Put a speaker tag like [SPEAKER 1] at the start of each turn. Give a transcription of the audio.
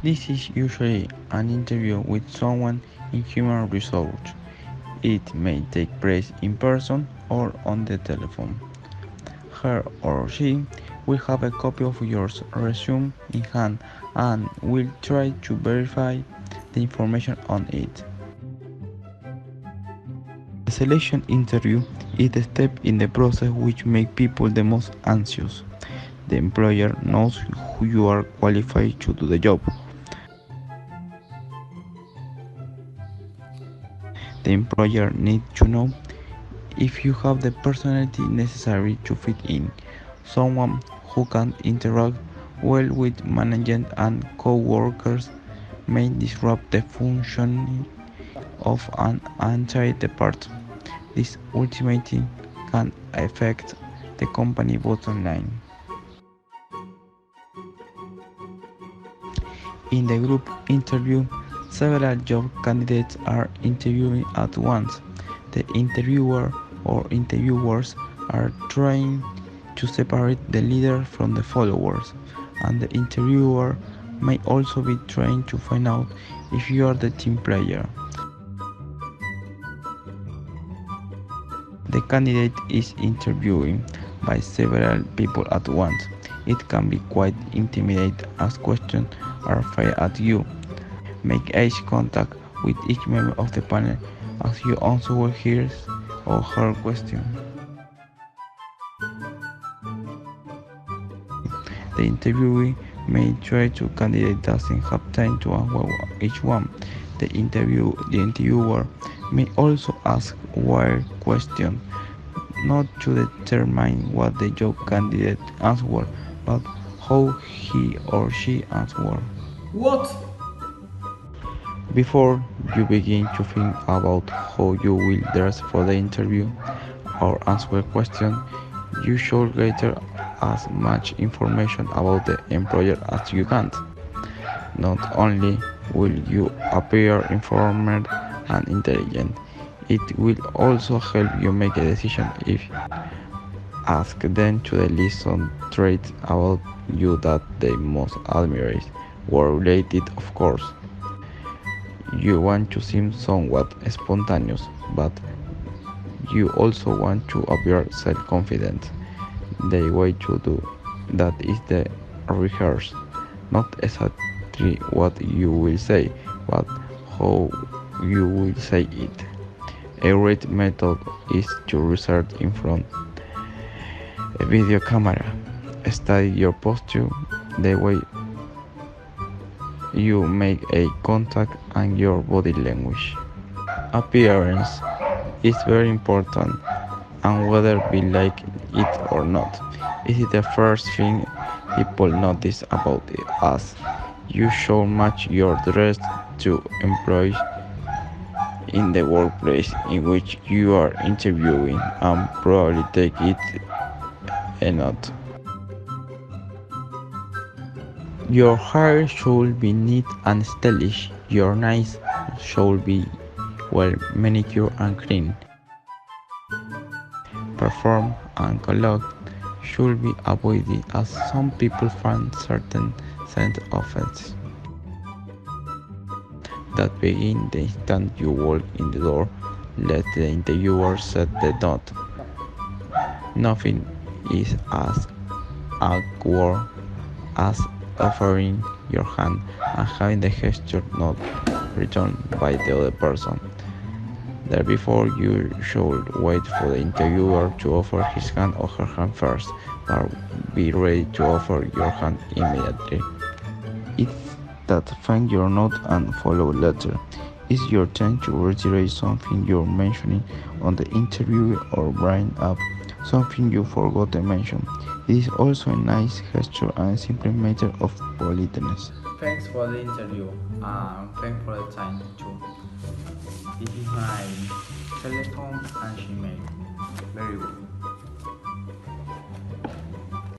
[SPEAKER 1] This is usually an interview with someone in human resources. It may take place in person or on the telephone. He or she will have a copy of your resume in hand and will try to verify the information on it. The selection interview is the step in the process which makes people the most anxious. The employer knows who you are qualified to do the job. The employer needs to know if you have the personality necessary to fit in, someone who can interact well with management and co-workers may disrupt the functioning of an entire department. This ultimately can affect the company bottom line. In the group interview, several job candidates are interviewing at once. The interviewer or interviewers are trying to separate the leader from the followers, and the interviewer may also be trying to find out if you are the team player. The candidate is interviewing by several people at once. It can be quite intimidating as questions are fired at you. Make eye contact with each member of the panel as you answer his or her question. The interviewee may try to candidate doesn't have time to answer each one. The interviewer may also ask wild questions, not to determine what the job candidate answered, but how he or she answered.
[SPEAKER 2] What?
[SPEAKER 1] Before you begin to think about how you will dress for the interview or answer a question, you should gather as much information about the employer as you can. Not only will you appear informed and intelligent, it will also help you make a decision. If ask them to list some traits about you that they most admire, work related of course. You want to seem somewhat spontaneous, but you also want to appear self-confident. The way to do that is the rehearse, not exactly what you will say, but how you will say it. A great method is to research in front a video camera. Study your posture, the way you make eye contact, and your body language. Appearance is very important, and whether we like it or not, it is the first thing people notice about us. You should match your dress to employees in the workplace in which you are interviewing and probably take it a note. Your hair should be neat and stylish. Your nails should be well manicured and clean. Perfume and cologne should be avoided as some people find certain scents offensive that begin the instant you walk in the door. Let the interviewer set the note. Nothing is as awkward as offering your hand and having the gesture not returned by the other person. Therefore, you should wait for the interviewer to offer his hand or her hand first, but be ready to offer your hand immediately. It's that find your note and follow letter. It's your turn to reiterate something you're mentioning on the interview or bring up something you forgot to mention. It is also a nice gesture and a simple matter of politeness.
[SPEAKER 2] Thanks for the interview. Thanks for the time too. This is my telephone and Gmail. Very good.